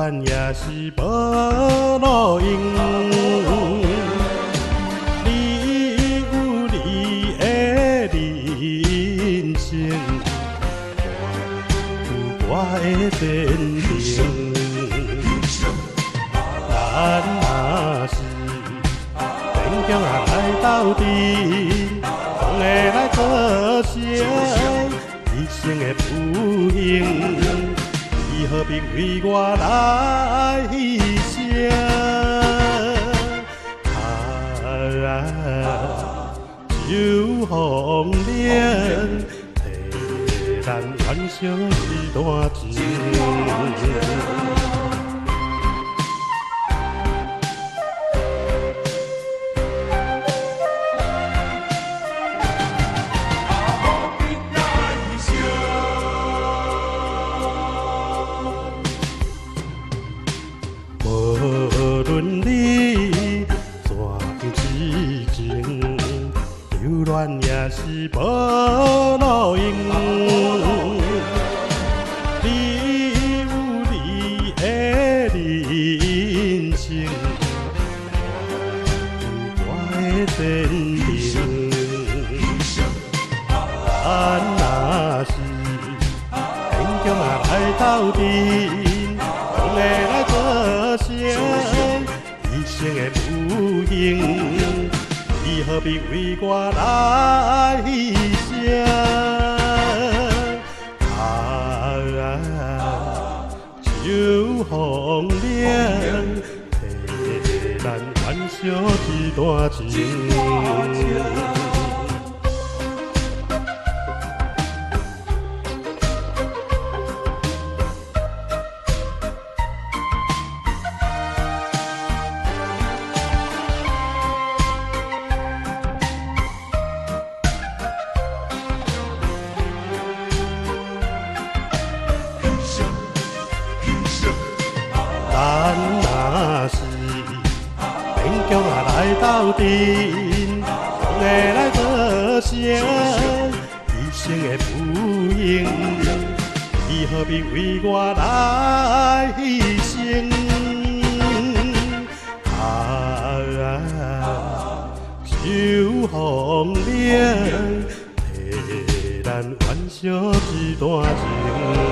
恋也是无路用。你有你的人生，我有我的坚定。咱若是勉强来斗阵，总会来造成一生的不幸。你何必为我来牺牲？秋风凉，替咱挽烧一段情。无论你怎样痴情，留恋也是无路用。你有你的人生，我有我的坚定。咱若是勉强来斗阵，总会来造成一生的不幸。你何必为我来牺牲？秋风凉，替咱挽烧一段情。咱若是勉强来斗阵，总会来造成一生的不幸。你何必为我来牺牲？秋风凉，替咱挽烧一段情。